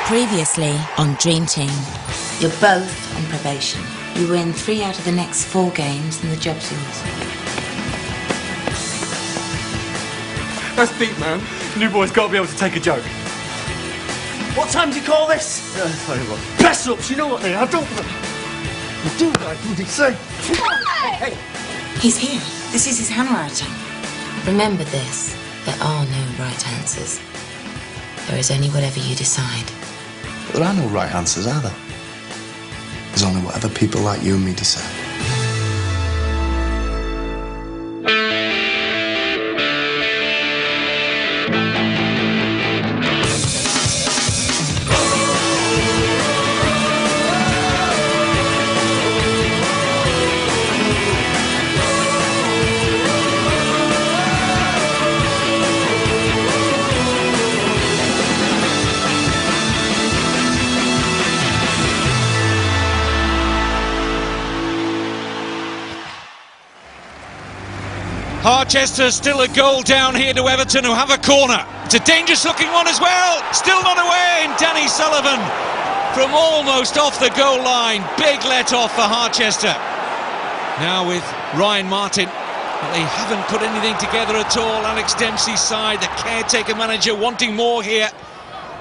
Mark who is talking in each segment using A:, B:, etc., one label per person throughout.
A: Previously on Dream Team. You're both on probation. You win 3 out of the next 4 games and the job's yours.
B: That's deep, man. The new boy's got to be able to take a joke.
C: What time do you call this?
B: Sorry, what?
C: Press-ups, you know what they are, don't you? You do like what they say.
A: Hey! He's here. This is his handwriting. Remember this. There are no right answers. There is only whatever you decide.
D: But there are no right answers, are there? There's only whatever people like you and me decide.
E: Harchester still a goal down here to Everton, who have a corner. It's a dangerous looking one as well. Still not away, and Danny Sullivan from almost off the goal line. Big let off for Harchester. Now with Ryan Martin, but they haven't put anything together at all. Alex Dempsey's side, the caretaker manager, wanting more here.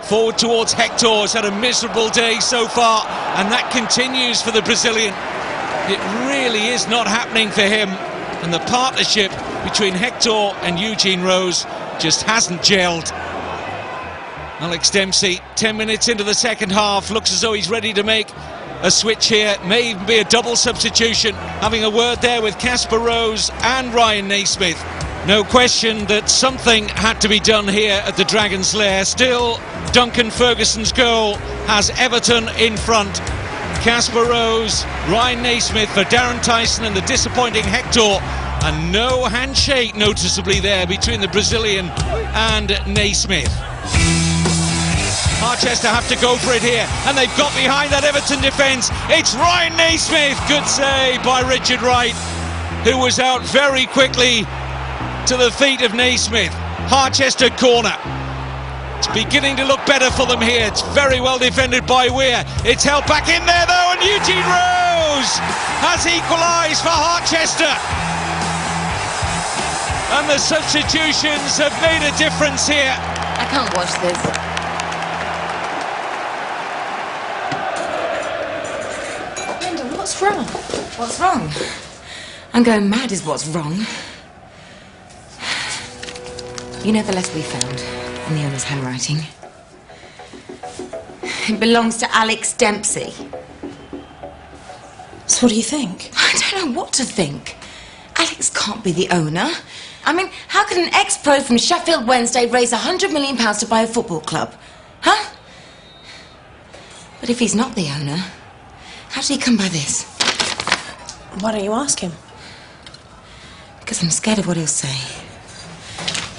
E: Forward towards Hector, has had a miserable day so far, and that continues for the Brazilian. It really is not happening for him, and the partnership between Hector and Eugene Rose just hasn't gelled. Alex Dempsey, 10 minutes into the second half, looks as though he's ready to make a switch here. May even be a double substitution, having a word there with Casper Rose and Ryan Naismith. No question that something had to be done here at the Dragon's Lair. Still, Duncan Ferguson's goal has Everton in front. Casper Rose, Ryan Naismith for Darren Tyson and the disappointing Hector. And no handshake noticeably there between the Brazilian and Naismith. Harchester have to go for it here, and they've got behind that Everton defence. It's Ryan Naismith. Good save by Richard Wright, who was out very quickly to the feet of Naismith. Harchester corner. It's beginning to look better for them here. It's very well defended by Weir. It's held back in there though, and Eugene Rose has equalised for Harchester. And the substitutions have made a difference here.
A: I can't watch this. Linda, what's wrong? What's wrong? I'm going mad is what's wrong. You know the letter we found in the owner's handwriting? It belongs to Alex Dempsey.
F: So what do you think?
A: I don't know what to think. Alex can't be the owner. I mean, how could an ex-pro from Sheffield Wednesday raise £100 million to buy a football club? Huh? But if he's not the owner, how did he come by this?
F: Why don't you ask him?
A: Because I'm scared of what he'll say.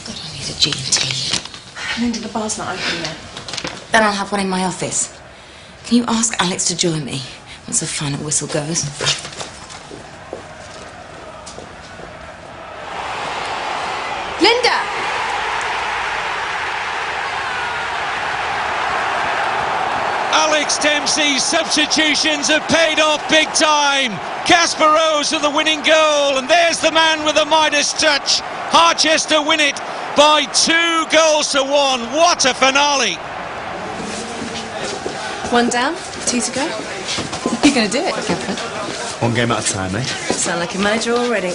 A: God, I need a G&T.
F: Linda, the bar's not open yet.
A: Then I'll have one in my office. Can you ask Alex to join me once the final whistle goes? Linda!
E: Alex Dempsey's substitutions have paid off big time. Casper Rose with the winning goal, and there's the man with the Midas touch. Harchester win it by 2 goals to 1. What a finale!
F: 1 down, 2 to go. You're going to do it, Catherine.
B: 1 game at a time, eh?
F: Sound like a manager already.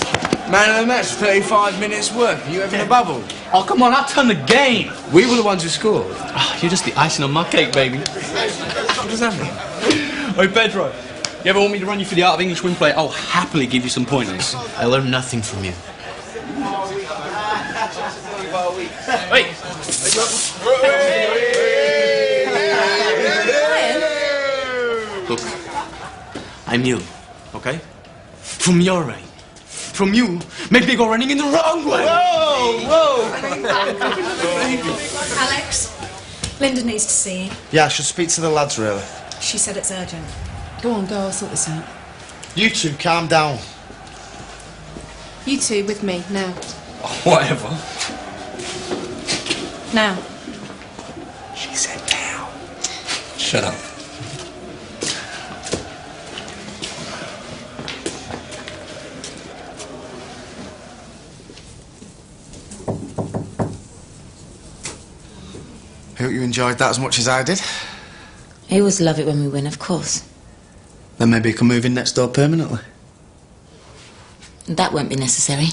C: Man of the match, 35 minutes work. Are you having a bubble?
B: Oh, come on, I turned the game.
C: We were the ones who scored.
B: Oh, you're just the icing on my cake, baby.
C: What does that mean?
B: Hey, Pedro, you ever want me to run you through the art of English windplay? I'll happily give you some pointers. I learned nothing from you. Wait. Look, I'm you, okay? From your way. From you, maybe go running in the wrong way.
C: Whoa!
F: Alex, Linda needs to see you.
D: Yeah, I should speak to the lads, really.
F: She said it's urgent. Go on, go, I'll sort this out.
D: You two, calm down.
F: You two with me, now.
C: Whatever.
F: Now.
C: She said now.
D: Shut up. Hope you enjoyed that as much as I did.
A: I always love it when we win, of course.
D: Then maybe you can move in next door permanently.
A: That won't be necessary.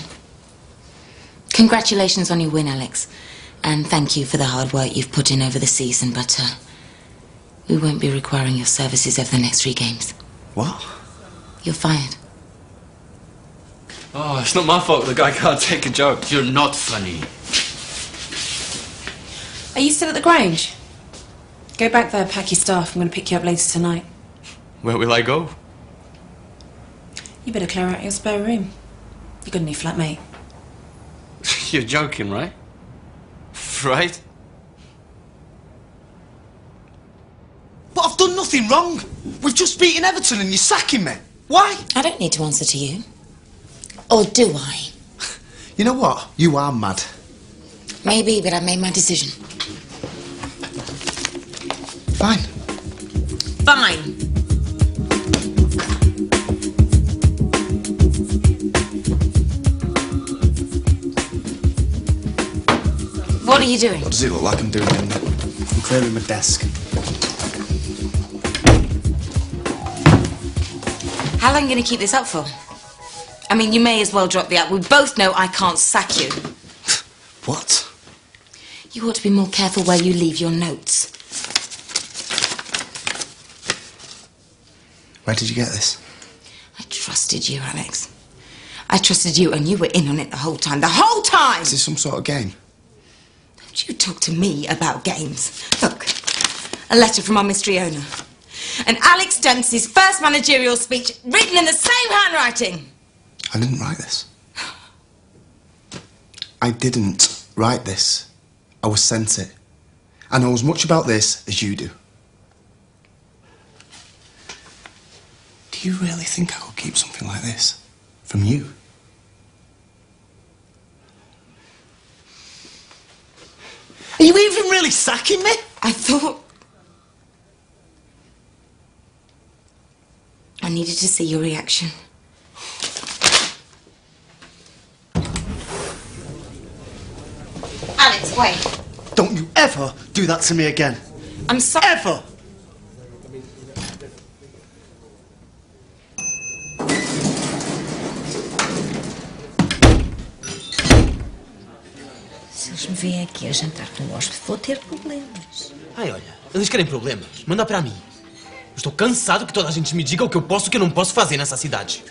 A: Congratulations on your win, Alex. And thank you for the hard work you've put in over the season, but we won't be requiring your services over the next 3 games.
D: What?
A: You're fired.
B: Oh, it's not my fault the guy can't take a joke. You're not funny.
F: Are you still at the Grange? Go back there, pack your stuff. I'm going to pick you up later tonight.
B: Where will I go?
F: You better clear out your spare room. You got a new flatmate.
B: You're joking, right? Right?
D: But I've done nothing wrong. We've just beaten Everton and you're sacking me. Why?
A: I don't need to answer to you. Or do I?
D: You know what? You are mad.
A: Maybe, but I've made my decision.
D: Fine.
A: Fine. What are you doing?
D: What does it look like I'm doing in there? I'm clearing my desk.
A: How long are you going to keep this up for? I mean, you may as well drop the act. We both know I can't sack you.
D: What?
A: You ought to be more careful where you leave your notes.
D: Where did you get this?
A: I trusted you, Alex. I trusted you, and you were in on it the whole time. The whole time!
D: Is this some sort of game?
A: Don't you talk to me about games. Look, a letter from our mystery owner. And Alex Dempsey's first managerial speech, written in the same handwriting.
D: I didn't write this. I didn't write this. I was sent it. I know as much about this as you do. Do you really think I could keep something like this from you? Are you even really sacking me?
A: I thought... I needed to see your reaction. Alex, wait.
C: Don't you ever do that to me again.
A: I'm sorry.
C: Ever!
G: Se eles me vêm aqui a jantar com o hóspede, vou ter problemas.
B: Ai, olha, eles querem problemas. Manda pra mim. Eu estou cansado que toda a gente me diga o que eu posso e o que eu não posso fazer nessa cidade.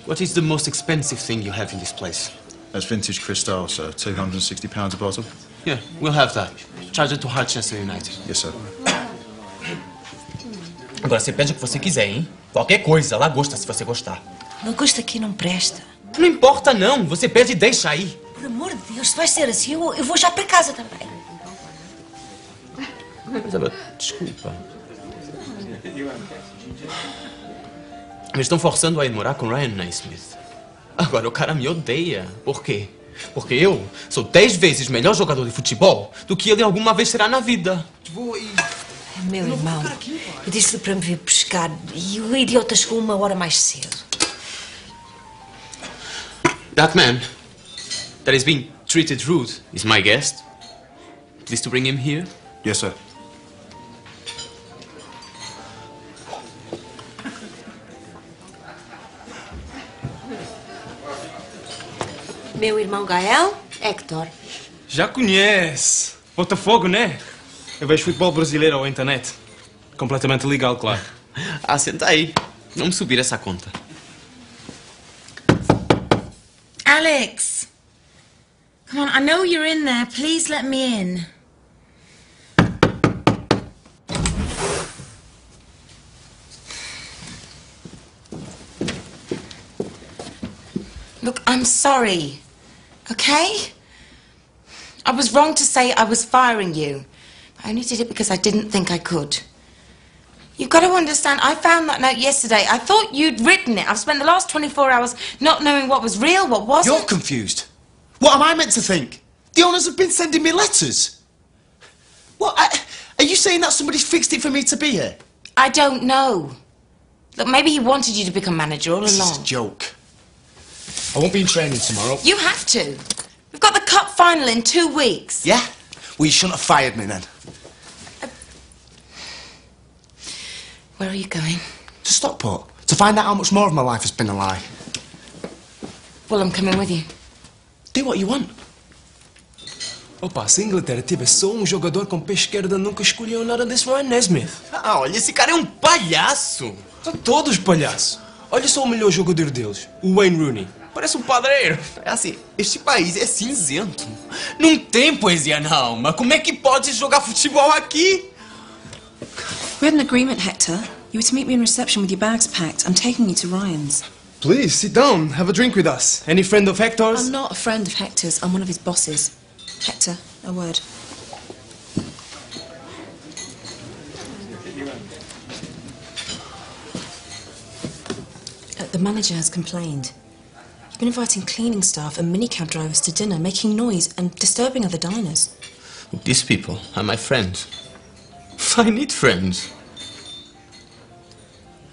B: What is the most expensive thing you have in this place?
H: That's vintage Cristal, sir. £260 a bottle.
B: Yeah, we'll have that. Charge it to Harchester United.
H: Yes, sir.
B: Agora você pede o que você quiser, hein? Qualquer coisa, lagosta se você gostar.
G: Lagosta aqui não presta.
B: Não importa não, você pede e deixa aí.
G: Por amor de Deus, se vai ser assim, eu vou já para casa também.
B: Isabel, desculpa. Eles estão forçando a ir morar com Ryan Naismith. Agora o cara me odeia. Por quê? Porque eu sou 10 vezes melhor jogador de futebol do que ele alguma vez será na vida.
G: Meu irmão, eu disse-lhe para me vir pescar e o idiota chegou 1 hora mais cedo.
B: That man that is being treated rude is my guest. Please to bring him here.
H: Yes, sir.
G: Meu irmão Gael, Hector.
I: Já conhece. Botafogo, né? Eu vejo futebol brasileiro ou internet. Completamente legal, claro.
B: Ah, senta aí. Vamos subir essa conta.
A: Alex! Come on, I know you're in there. Please let me in. Look, I'm sorry. Okay? I was wrong to say I was firing you. I only did it because I didn't think I could. You've got to understand, I found that note yesterday. I thought you'd written it. I've spent the last 24 hours not knowing what was real, what wasn't.
D: You're confused. What am I meant to think? The owners have been sending me letters. What? Are you saying that somebody's fixed it for me to be here?
A: I don't know. Look, maybe he wanted you to become manager all
D: This
A: along.
D: is a joke.
I: I won't be in training tomorrow.
A: You have to. We've got the cup final in 2 weeks.
D: Yeah? Well, you shouldn't have fired me then.
A: Where are you going?
D: To Stockport. To find out how much more of my life has been a lie.
A: Well, I'm coming with you.
D: Do what you want.
I: Opa, se a Inglaterra tiver só jogador com pé esquerda, nunca escolheu nada desse Ryan Naismith.
B: Ah, olha, esse cara é um palhaço.
I: São todos palhaços. Olha só o melhor jogador deles, o Wayne Rooney. Parece um padreiro.
B: É assim, este país é cinzento. Não tem poesia na alma. Como é que pode jogar futebol aqui?
F: We had an agreement, Hector. You were to meet me in reception with your bags packed. I'm taking you to Ryan's.
I: Please, sit down. Have a drink with us. Any friend of Hector's?
F: I'm not a friend of Hector's. I'm one of his bosses. Hector, a word. The manager has complained. You've been inviting cleaning staff and minicab drivers to dinner, making noise and disturbing other diners.
B: These people are my friends. I need friends.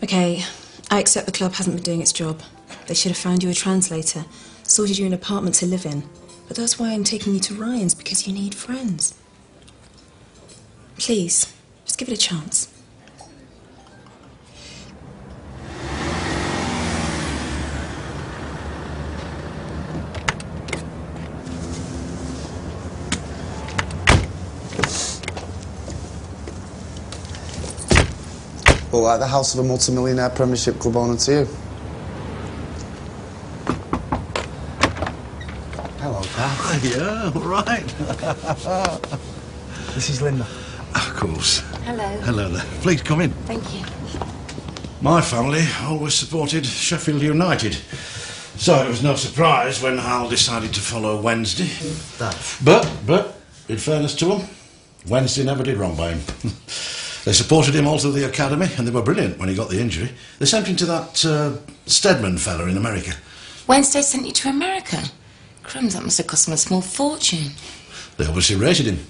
F: Okay, I accept the club hasn't been doing its job. They should have found you a translator, sorted you an apartment to live in. But that's why I'm taking you to Ryan's, because you need friends. Please, just give it a chance.
D: Well, like the house of a multi-millionaire Premiership club owner to you. Hello, Dad.
C: Yeah, all right.
D: This is Linda.
C: Of course.
A: Hello.
C: Hello there. Please come in.
A: Thank you.
C: My family always supported Sheffield United. So it was no surprise when Hal decided to follow Wednesday.
D: Dad.
C: But, in fairness to them, Wednesday never did wrong by him. They supported him all through the academy, and they were brilliant when he got the injury. They sent him to that Stedman fella in America.
A: Wednesday sent you to America? Crumbs, that must have cost him a small fortune.
C: They obviously rated him.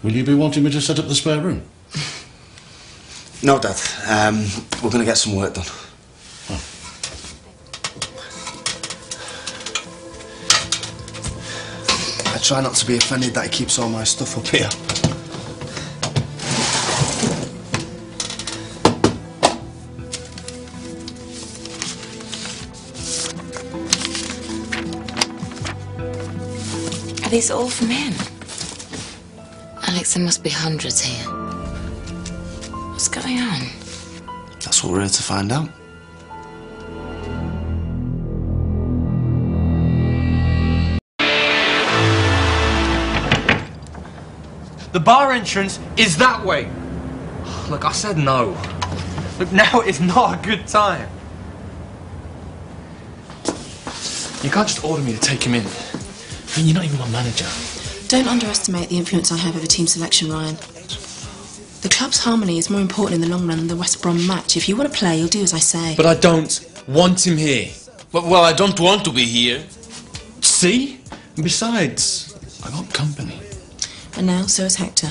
C: Will you be wanting me to set up the spare room?
D: No, Dad. We're going to get some work done. I try not to be offended that he keeps all my stuff up here.
A: Are these all from him? Alex, there must be hundreds here. What's going on?
D: That's what we're here to find out.
I: The bar entrance is that way. Look, I said no. Look, now is not a good time. You can't just order me to take him in. I mean, you're not even my manager.
F: Don't underestimate the influence I have over team selection, Ryan. The club's harmony is more important in the long run than the West Brom match. If you want to play, you'll do as I say.
I: But I don't want him here.
B: Well, I don't want to be here.
I: See? And besides, I got company.
F: And now, so is Hector.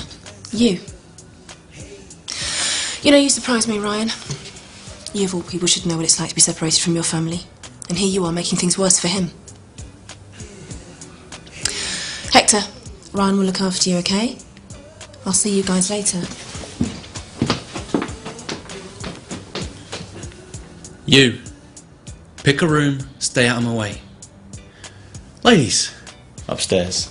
F: You. You know, you surprise me, Ryan. You, of all people, should know what it's like to be separated from your family. And here you are, making things worse for him. Hector, Ryan will look after you, okay? I'll see you guys later.
J: You. Pick a room, stay out of my way. Ladies, upstairs.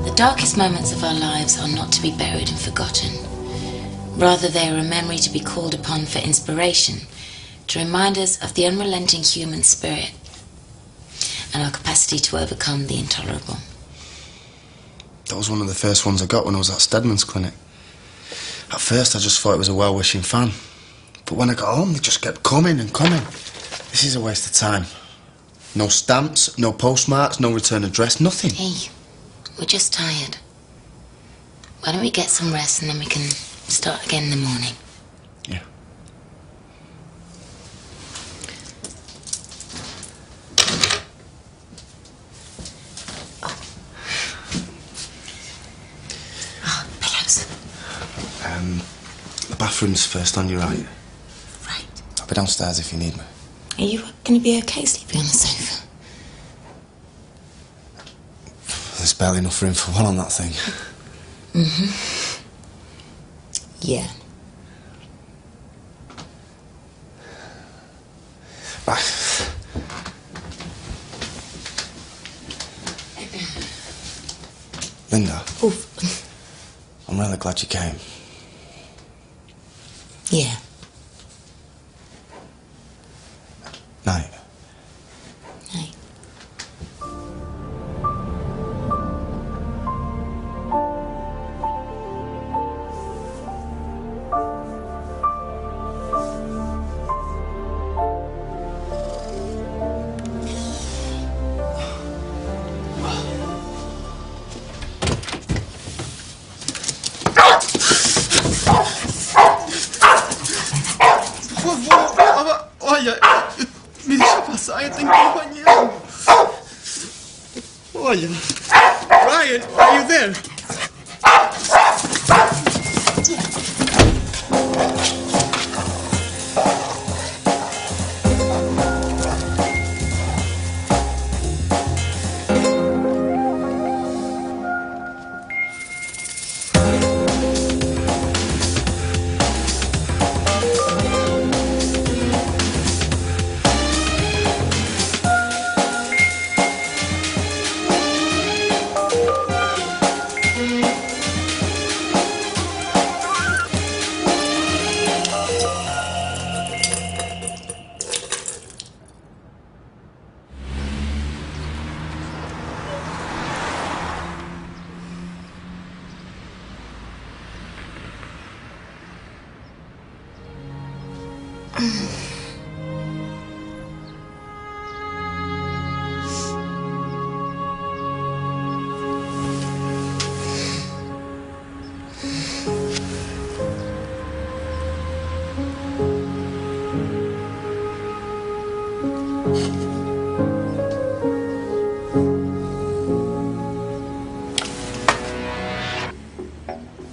A: The darkest moments of our lives are not to be buried and forgotten. Rather, they are a memory to be called upon for inspiration, to remind us of the unrelenting human spirit and our capacity to overcome the intolerable.
D: That was one of the first ones I got when I was at Stedman's clinic. At first, I just thought it was a well-wishing fan. But when I got home, they just kept coming and coming. This is a waste of time. No stamps, no postmarks, no return address, nothing.
A: Hey, we're just tired. Why don't we get some rest and then we can start again in the morning?
D: Yeah.
A: Pillows.
D: The bathroom's first on your right.
A: Right.
D: I'll be downstairs if you need me.
A: Are you going to be okay sleeping on the sofa?
D: There's barely enough room for one on that thing.
A: Mm-hmm. Yeah.
D: Right. Linda.
A: Oof.
D: I'm really glad you came.
A: Yeah.
D: Night.
A: Night.
I: Olha, me deixa passar, eu tenho que ir ao banheiro. Olha, Ryan, are you there?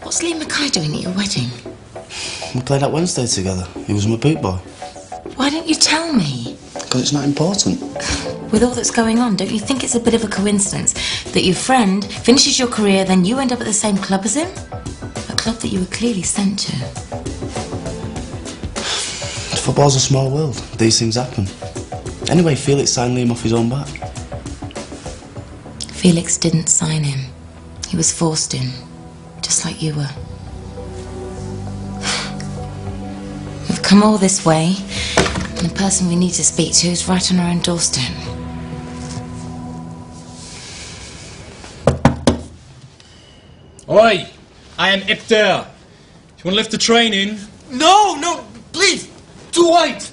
A: What's Liam Mackay doing at your wedding?
D: We played that Wednesday together. He was my boot boy.
A: Why didn't you tell me?
D: Because it's not important.
A: With all that's going on, don't you think it's a bit of a coincidence that your friend finishes your career, then you end up at the same club as him? A club that you were clearly sent to.
D: Football's a small world. These things happen. Anyway, Felix signed Liam off his own back.
A: Felix didn't sign him. He was forced in, just like you were. We've come all this way, and the person we need to speak to is right on our own doorstep.
J: Oi! I am up there. You want to lift the train in?
I: No, no, please, too white.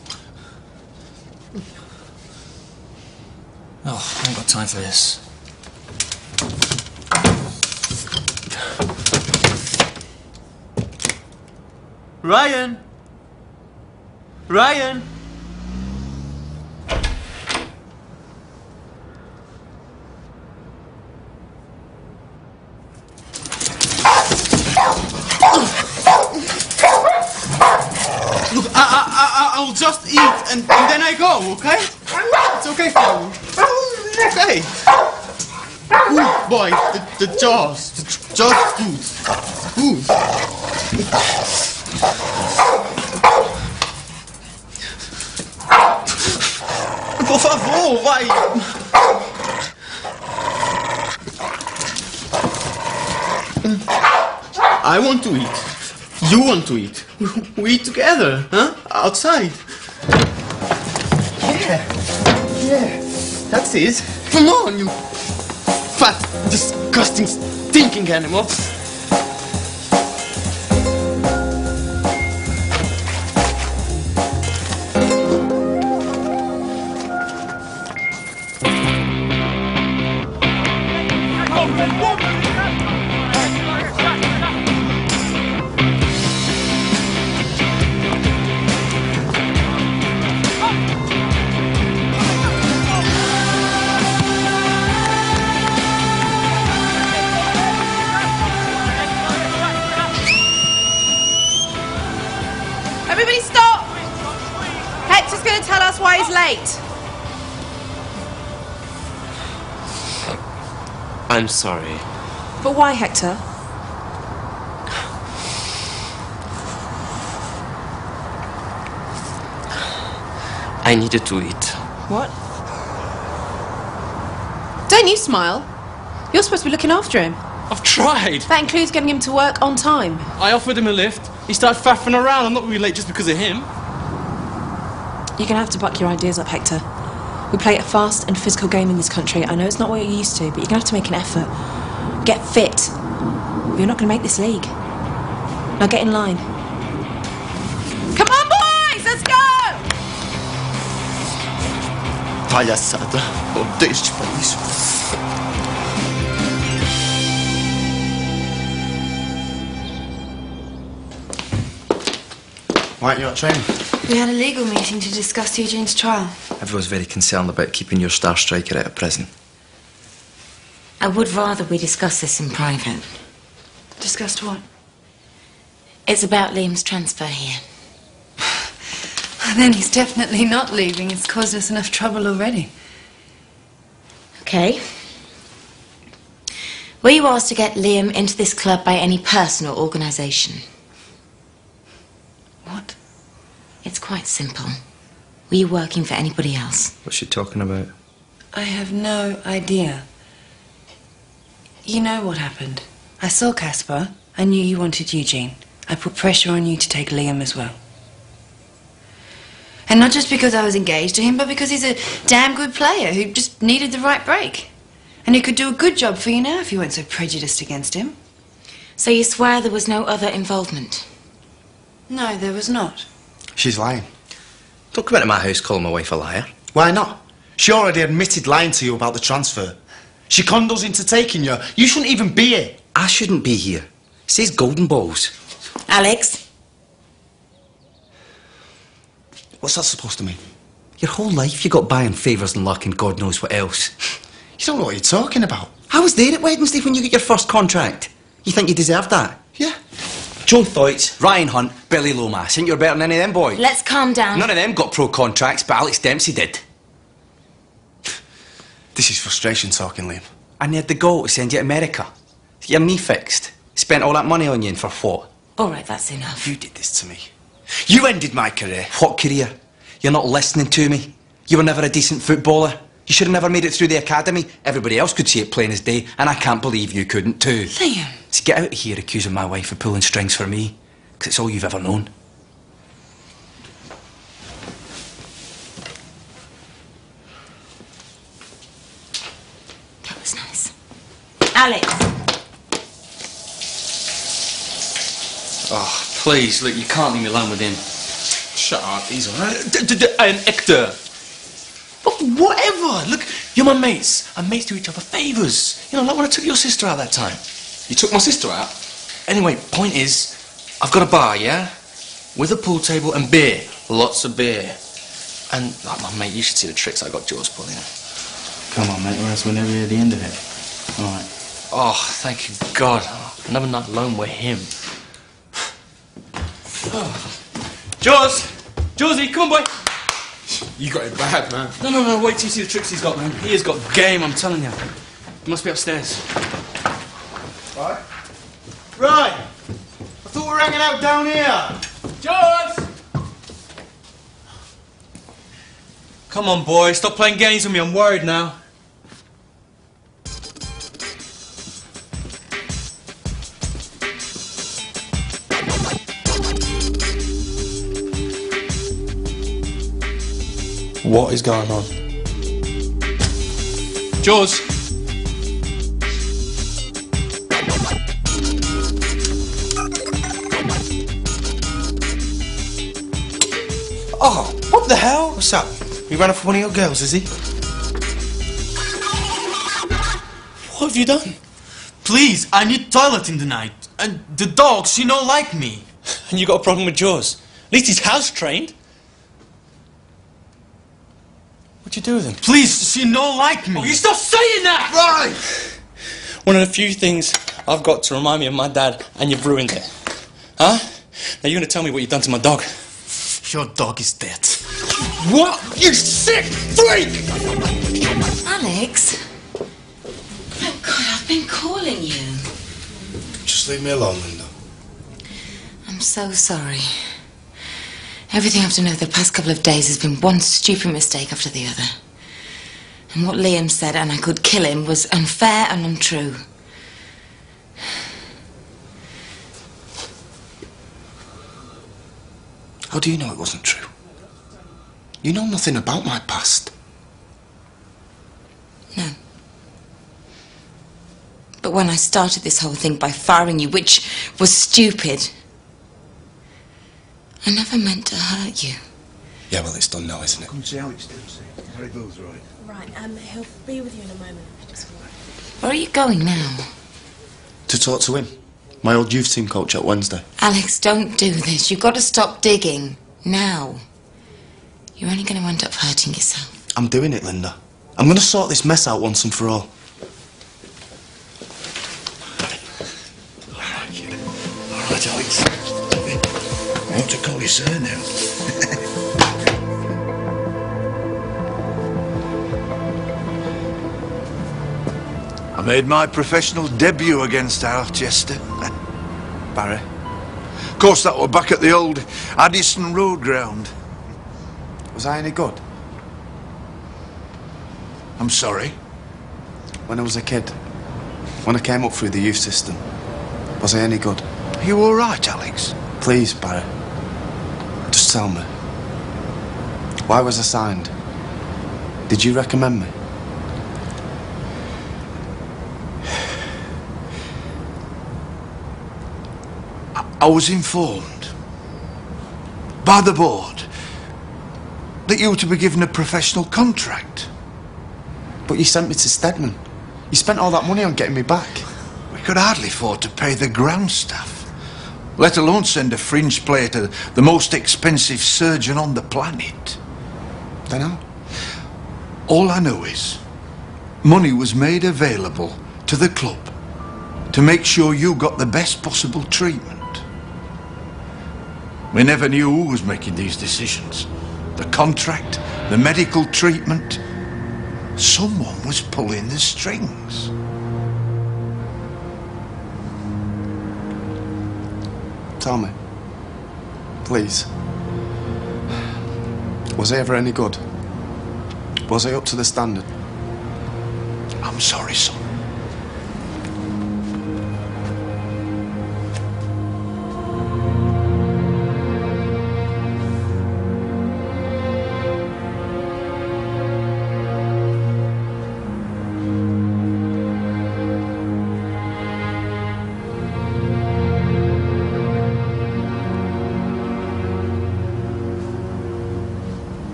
J: Oh, I ain't got time for this.
I: Ryan. Ryan. Look, I'll just eat and then I go, okay? It's okay for you. Okay. Good boy, the jaws. The jaws good. Por favor, vai. I want to eat. You want to eat. We eat together, huh? Outside. Yeah. That's it. Come on, you fat, disgusting, stinking animal.
F: why he's late.
B: I'm sorry.
F: But why, Hector?
B: I needed to eat.
F: What? Don't you smile. You're supposed to be looking after him.
I: I've tried.
F: That includes getting him to work on time.
I: I offered him a lift. He started faffing around. I'm not really late just because of him.
F: You're going to have to buck your ideas up, Hector. We play a fast and physical game in this country. I know it's not what you're used to, but you're going to have to make an effort. Get fit. You're not going to make this league. Now get in line. Come on, boys! Let's go!
D: Palhaçada. Odeio este país. Why aren't you at training?
K: We had a legal meeting to discuss Eugene's trial.
L: Everyone's very concerned about keeping your star striker out of prison.
A: I would rather we discuss this in private.
K: Discussed what?
A: It's about Liam's transfer here.
K: Then he's definitely not leaving. It's caused us enough trouble already.
A: Okay. Were you asked to get Liam into this club by any person or organisation?
K: What?
A: It's quite simple. Were you working for anybody else?
L: What's she talking about?
K: I have no idea. You know what happened. I saw Caspar. I knew you wanted Eugene. I put pressure on you to take Liam as well. And not just because I was engaged to him, but because he's a damn good player who just needed the right break. And he could do a good job for you now if you weren't so prejudiced against him.
A: So you swear there was no other involvement?
K: No, there was not.
D: She's lying.
L: Don't come into my house calling my wife a liar.
D: Why not? She already admitted lying to you about the transfer. She conned us into taking you. You shouldn't even be here.
L: I shouldn't be here. It says golden balls.
A: Alex?
D: What's that supposed to mean?
L: Your whole life you got by on favours and luck and God knows what else.
D: You don't know what you're talking about.
L: I was there at Wednesday when you got your first contract. You think you deserved that?
D: Yeah.
L: Joe Theuts, Ryan Hunt, Billy Lomas. Think you're better than any of them boys?
A: Let's calm down.
L: None of them got pro contracts, but Alex Dempsey did.
D: This is frustration talking, Liam.
L: And they had the goal to send you to America. To get your knee fixed. Spent all that money on you and for what?
A: All right, that's enough.
D: You did this to me. You ended my career.
L: What career? You're not listening to me. You were never a decent footballer. You should have never made it through the academy. Everybody else could see it plain as day, and I can't believe you couldn't too.
K: Liam.
L: So get out of here accusing my wife of pulling strings for me, because it's all you've ever known.
A: That was nice. Alex!
J: Oh, please, look, you can't leave me alone with him.
I: Shut up, he's alright.
J: Hector! But whatever! Look, you're my mates. And mates do each other favours. You know, like when I took your sister out that time.
I: You took my sister out?
J: Anyway, point is, I've got a bar, yeah? With a pool table and beer. Lots of beer. And, like, my mate, you should see the tricks I got Jaws pulling.
I: Come on, mate, or else we'll never hear the end of it. Alright.
J: Oh, thank you, God. Another night alone with him. Jaws! Jawsy, come on, boy!
I: You got it bad, man.
J: No, wait till you see the tricks he's got, man. He has got game, I'm telling you. He must be upstairs.
I: Right. Right. I thought we were hanging out down here.
J: Jaws! Come on, boy, stop playing games with me, I'm worried now.
I: What is going on?
J: Jaws!
D: Oh, what the hell? What's up? He ran off with one of your girls, is he?
I: What have you done? Please, I need toilet in the night. And the dog, she don't like me.
J: And you got a problem with Jaws? At least he's house trained. What'd you do with him?
I: Please, she don't like me.
J: Oh, you stop saying that!
I: Right!
J: One of the few things I've got to remind me of my dad, and you've ruined it. Huh? Now you're gonna tell me what you've done to my dog.
I: Your dog is dead.
M: What? You sick freak!
A: Alex? Oh, God, I've been calling you.
D: Just leave me alone, Linda.
A: I'm so sorry. Everything I've done over the past couple of days has been one stupid mistake after the other. And what Liam said, and I could kill him, was unfair and untrue.
D: How do you know it wasn't true? You know nothing about my past.
A: No. But when I started this whole thing by firing you, which was stupid, I never meant to hurt you.
D: Yeah, well, it's done now, isn't it?
N: Come and see Alex downstairs. Harry Bill's right.
F: Right, he'll be with you in a moment.
A: Where are you going now?
D: To talk to him. My old youth team coach at Wednesday.
A: Alex, don't do this. You've got to stop digging. Now. You're only going to end up hurting yourself.
D: I'm doing it, Linda. I'm going to sort this mess out once and for all.
N: All right, Alex. I want to call you sir now. I made my professional debut against Harchester. Barry. Of course, that were back at the old Addison Road ground.
D: Was I any good?
N: I'm sorry.
D: When I was a kid, when I came up through the youth system, was I any good?
N: Are you all right, Alex?
D: Please, Barry. Just tell me. Why was I signed? Did you recommend me?
N: I was informed by the board that you were to be given a professional contract.
D: But you sent me to Stedman. You spent all that money on getting me back.
N: We could hardly afford to pay the ground staff, let alone send a fringe player to the most expensive surgeon on the planet.
D: Dunno.
N: All I know is money was made available to the club to make sure you got the best possible treatment. We never knew who was making these decisions. The contract, the medical treatment. Someone was pulling the strings.
D: Tell me. Please. Was I ever any good? Was I up to the standard?
N: I'm sorry, son.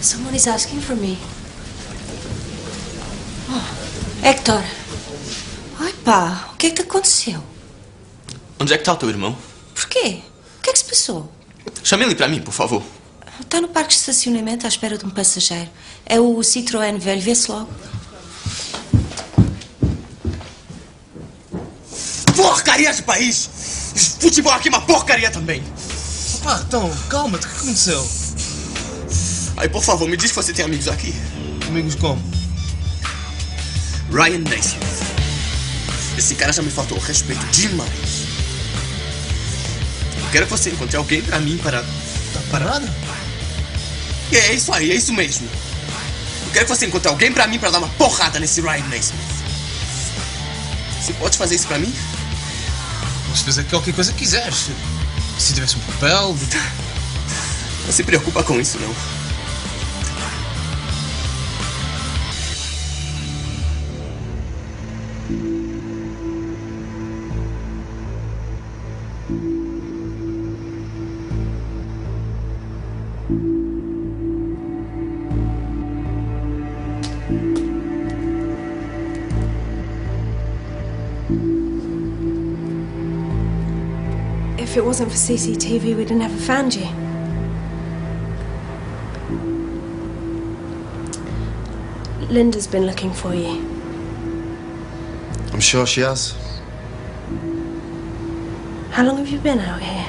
G: Someone is asking for me. Oh, Hector. Ai, pá, o que é que te aconteceu?
B: Onde é que tá o teu irmão?
G: Por quê? O que é que se passou?
B: Chame ele pra mim, por favor.
G: Está no parque de estacionamento à espera de um passageiro. É o Citroën velho, vê-se logo.
B: Porcaria de país! Futebol aqui é uma porcaria também!
J: Pá, então, calma, o que aconteceu?
B: Aí, por favor, me diz que você tem amigos aqui.
J: Amigos como?
B: Ryan Naismith. Esse cara já me faltou respeito demais. Eu quero que você encontre alguém pra mim para...
J: Tá parado?
B: É isso aí, é isso mesmo. Eu quero que você encontre alguém pra mim pra dar uma porrada nesse Ryan Naismith. Você pode fazer isso pra mim?
J: Posso fazer qualquer coisa que quiseres. Se tivesse um papel...
B: Não se preocupa com isso, não.
F: If it wasn't for CCTV, we'd have never found you. Linda's been looking for you.
D: I'm sure she has.
F: How long have you been out here?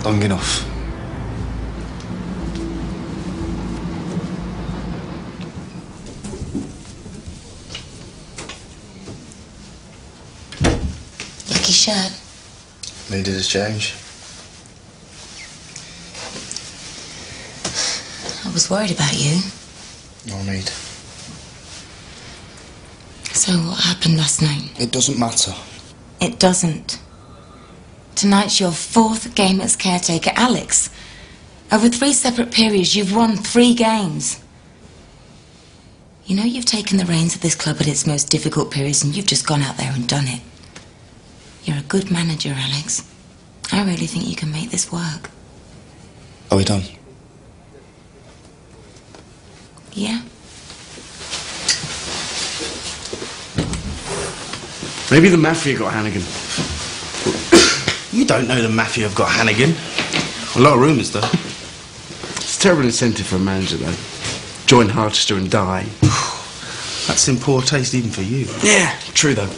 D: Long enough.
A: Lucky shirt.
D: Needed a change.
A: I was worried about you.
D: No need.
A: So what happened last night?
D: It doesn't matter.
A: It doesn't. Tonight's your 4th game as caretaker, Alex. Over 3 separate periods, you've won 3 games. You know you've taken the reins of this club at its most difficult periods and you've just gone out there and done it. You're a good manager, Alex. I really think you can make this work.
D: Are we done?
A: Yeah?
O: Maybe the Mafia got Hannigan. You don't know the Mafia have got Hannigan. A lot of rumours, though. It's a terrible incentive for a manager, though. Join Harchester and die. That's in poor taste even for you.
L: Yeah, true, though.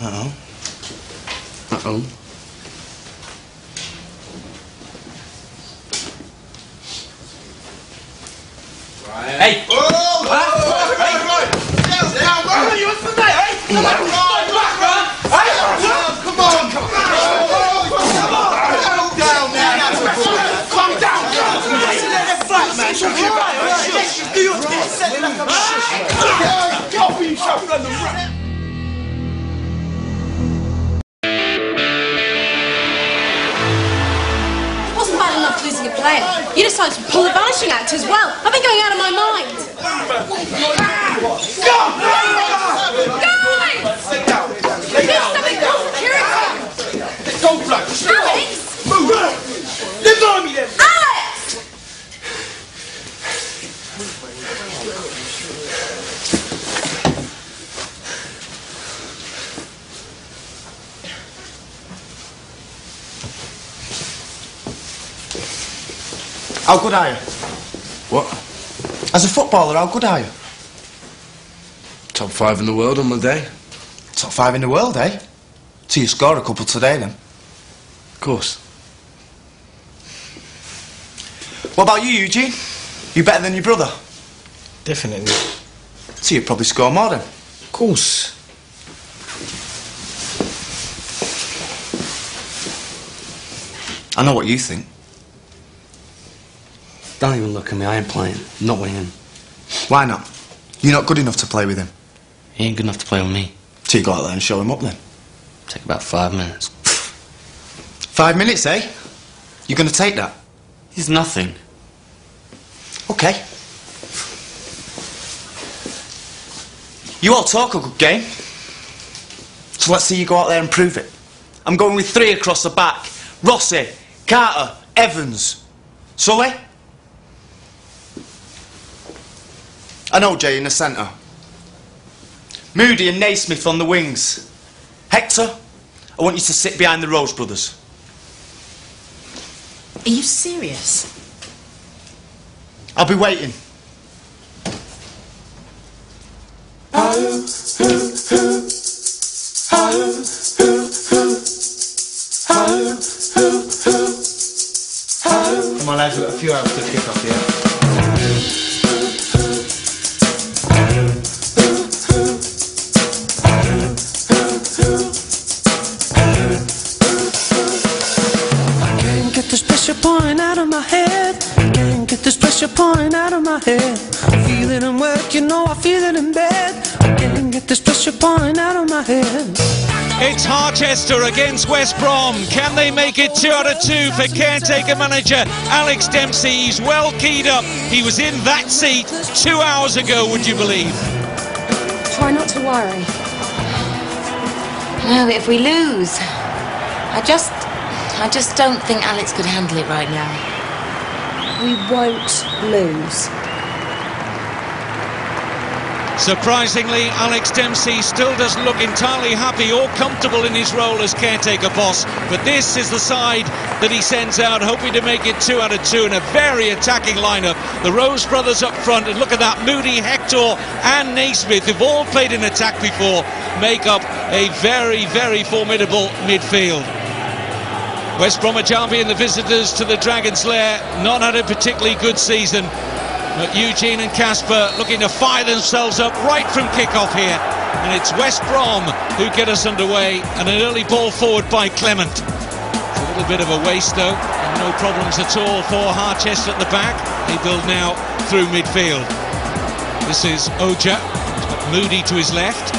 O: Uh-oh. Uh-oh.
L: Hey!
M: Oh! Right! Down, where are you? What's the name, eh? Come on! Come on! Down now! Calm down! Let it flat, man! Do your thing! Go be shot on the run!
F: Losing a player. You decided to pull the vanishing act as well. I've been going out of my mind.
M: Go!
F: Guys!
M: Sit down.
F: Something called security.
M: Don't block.
F: Alex!
M: Move! Live on me then!
F: Alex!
D: How good are you?
L: What?
D: As a footballer, how good are you?
L: Top 5 in the world on my day.
D: Top 5 in the world, eh? So you score a couple today, then?
L: Of course.
D: What about you, Eugene? You better than your brother?
J: Definitely.
D: So you'd probably score more, then?
J: Of course.
D: I know what you think.
L: Don't even look at me, I ain't playing. I'm not with him.
D: Why not? You're not good enough to play with him.
J: He ain't good enough to play with me.
D: So you go out there and show him up, then?
J: Take about 5 minutes.
D: 5 minutes, eh? You're going to take that?
J: He's nothing.
D: Okay. You all talk a good game. So let's see you go out there and prove it. I'm going with 3 across the back. Rossi, Carter, Evans. Sully? And OJ in the centre. Moody and Naismith on the wings. Hector, I want you to sit behind the Rose brothers.
A: Are you serious?
D: I'll be waiting.
I: Come on, lads, we've got a few hours to kick off here.
P: Pouring out of my head, can't get this pressure pouring out of my head. I feel it in work, you know I feel it in bed. I can't get this pressure pouring out of my head.
E: It's Harchester against West Brom. Can they make it 2 out of 2 for caretaker manager Alex Dempsey? He's well keyed up. He was in that seat 2 hours ago, would you believe?
F: Try not to worry.
A: No, if we lose, I just don't think Alex could handle it right now.
F: We won't lose.
E: Surprisingly, Alex Dempsey still doesn't look entirely happy or comfortable in his role as caretaker boss, but this is the side that he sends out, hoping to make it 2 out of 2 in a very attacking lineup. The Rose brothers up front, and look at that, Moody, Hector and Naismith, who've all played in attack before, make up a very, very formidable midfield. West Bromwich Albion, the visitors to the Dragon's Lair, not had a particularly good season. But Eugene and Casper looking to fire themselves up right from kick-off here. And it's West Brom who get us underway, and an early ball forward by Clement. It's a little bit of a waste though, and no problems at all for Harchester at the back. They build now through midfield. This is Oja, he's got Moody to his left.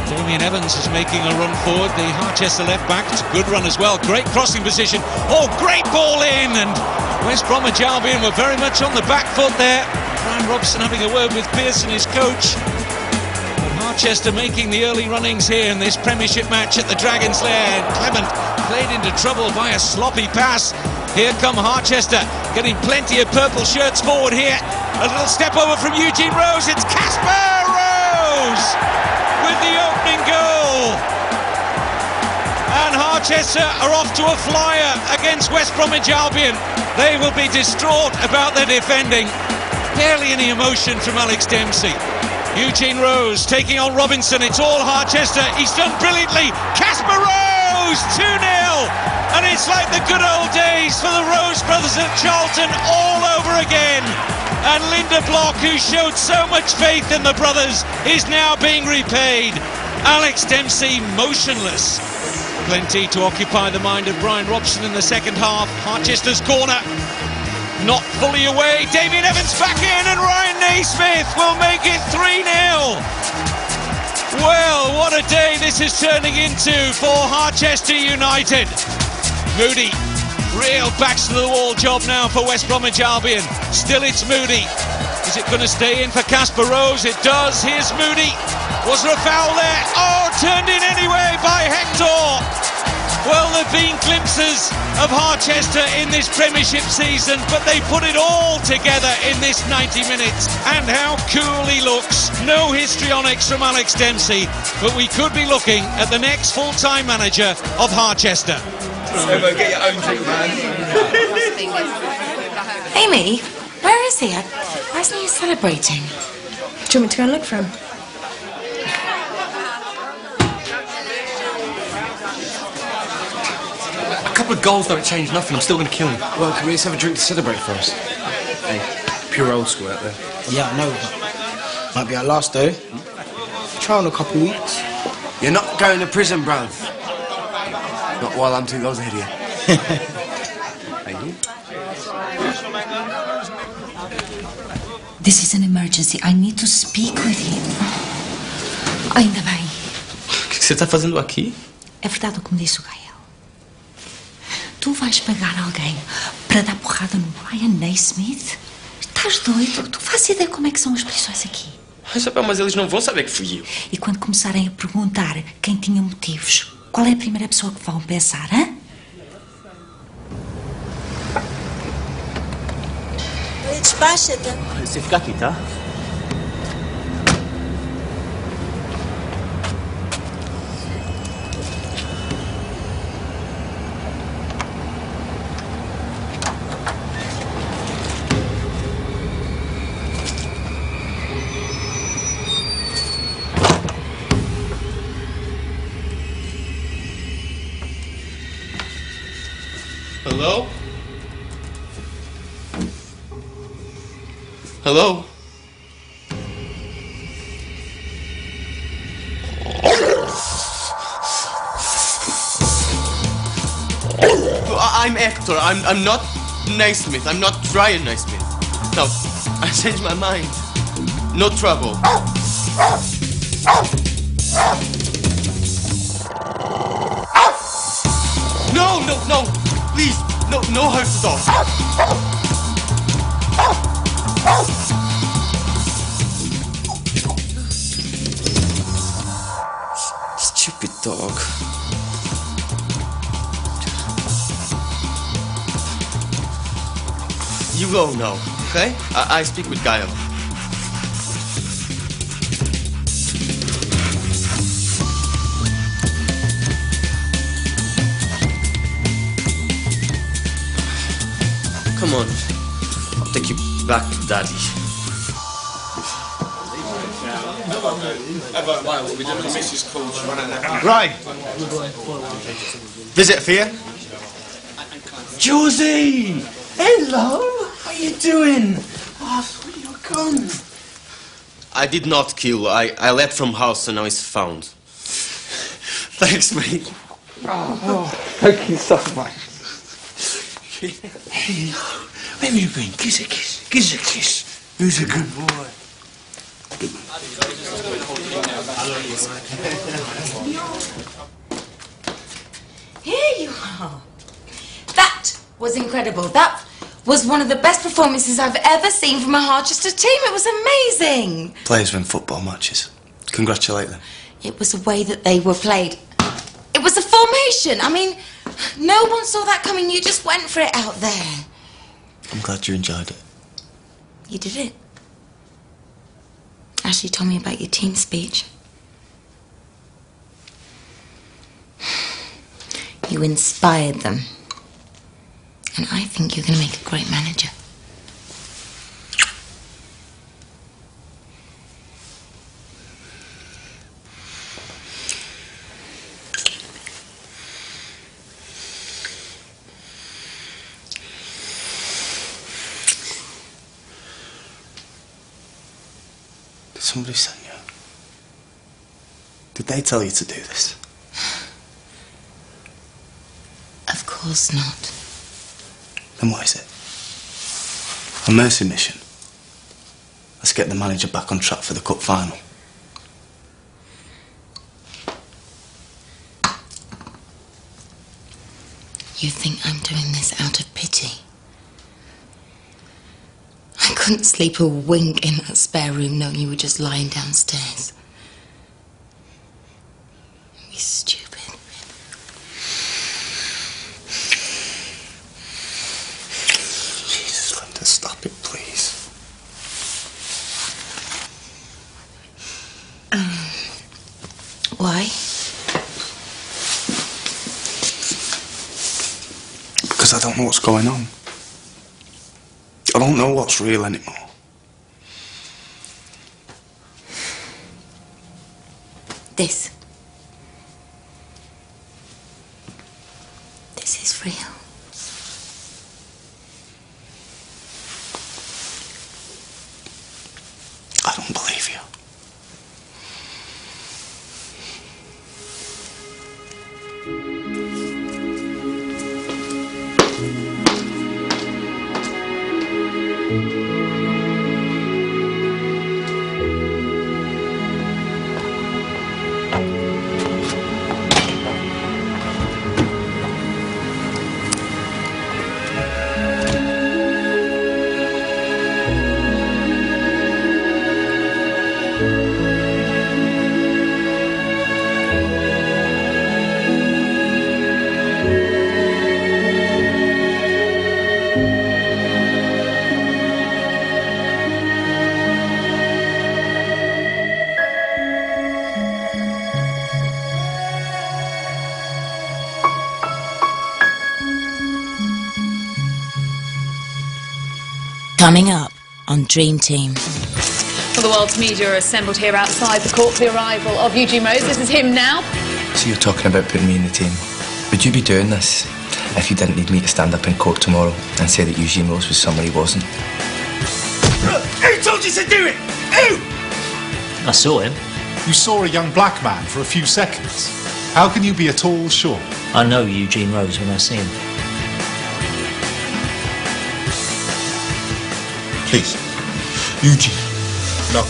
E: Damien Evans is making a run forward, the Harchester left back. It's a good run as well, great crossing position. Oh, great ball in, and West Bromwich Albion were very much on the back foot there. Brian Robson having a word with Pearson, his coach. And Harchester making the early runnings here in this Premiership match at the Dragon's Lair. Clement played into trouble by a sloppy pass. Here come Harchester, getting plenty of purple shirts forward here. A little step over from Eugene Rose. It's Casper Rose with the opening goal. And Harchester are off to a flyer against West Bromwich Albion. They will be distraught about their defending. Barely any emotion from Alex Dempsey. Eugene Rose taking on Robinson. It's all Harchester. He's done brilliantly. Casper Rose, 2-0. And it's like the good old days for the Rose brothers at Charlton all over again. And Linda Block, who showed so much faith in the brothers, is now being repaid. Alex Dempsey motionless. Plenty to occupy the mind of Brian Robson in the second half. Harchester's corner, not fully away. Damien Evans back in, and Ryan Naismith will make it 3-0. Well, what a day this is turning into for Harchester United. Moody, real backs to the wall job now for West Bromwich Albion. Still it's Moody. Is it going to stay in for Casper Rose? It does. Here's Moody. Was there a foul there? Oh, turned in anyway by Hector. Well, there have been glimpses of Harchester in this Premiership season, but they put it all together in this 90 minutes. And how cool he looks. No histrionics from Alex Dempsey, but we could be looking at the next full-time manager of Harchester.
M: Get your own drink, man.
A: Amy, where is he? Why isn't he celebrating?
F: Do you want me to go and look for him?
J: A couple of goals don't change nothing. I'm still going to kill him.
O: Well, can we just have a drink to celebrate first? Hey, pure old school out there.
Q: Yeah, I know, but might be our last though. Try on a couple weeks.
O: You're not going to prison, bruv. Not while I'm 2 goals ahead of you. Thank you.
G: This is an emergency. I need to speak with him. Ainda bem.
B: O que você está fazendo aqui?
G: É verdade o que me disse o Gael. Tu vais pagar alguém para dar porrada no Ryan Naismith? Estás doido? Tu fazes ideia como é que são as prisões aqui?
B: Mas eles não vão saber que fui eu.
G: E quando começarem a perguntar quem tinha motivos, qual é a primeira pessoa que vão pensar, hã?
R: Despacha-te.
B: Você fica aqui, tá? Hello? Hello? I'm Hector. I'm not Naismith. I'm not Ryan Naismith. No, I changed my mind. No trouble. No, please, no hurt at all.
J: Stupid dog.
B: You go now, okay? I speak with Gael.
J: Come on. I'll take you back to Daddy.
I: Right. Visit for you.
O: Josie! Hello! How you doing? Oh, sweetie, you're gone.
J: I did not kill. I led from house and now it's found.
I: Thanks, mate.
O: Oh, thank you so much. Hey, where have you been? Kiss a kiss. Kiss a kiss. Who's a good boy?
A: Here you are. That was incredible. That was one of the best performances I've ever seen from a Harchester team. It was amazing.
D: Players win football matches. Congratulate them.
A: It was the way that they were played. It was the formation. I mean, no one saw that coming. You just went for it out there.
D: I'm glad you enjoyed it.
A: You did it. Ashley told me about your team speech. You inspired them. And I think you're going to make a great manager.
D: Did somebody send you? Did they tell you to do this?
A: Of course not.
D: Then what is it? A mercy mission? Let's get the manager back on track for the cup final.
A: You think I'm doing this out of pity? I couldn't sleep a wink in that spare room knowing you were just lying downstairs. You're stupid.
D: Jesus, Linda, stop it, please.
A: Why?
D: Because I don't know what's going on. I don't know what's real anymore.
A: This is real.
D: I don't believe you.
A: Coming up on Dream Team.
S: Well, the world's media are assembled here outside the court for the arrival of Eugene Rose. This is him now.
J: So you're talking about putting me in the team. Would you be doing this if you didn't need me to stand up in court tomorrow and say that Eugene Rose was someone he wasn't?
M: Who told you to do it? Who?
T: I saw him.
U: You saw a young black man for a few seconds. How can you be at all sure?
T: I know Eugene Rose when I see him.
U: Please. Eugene. No.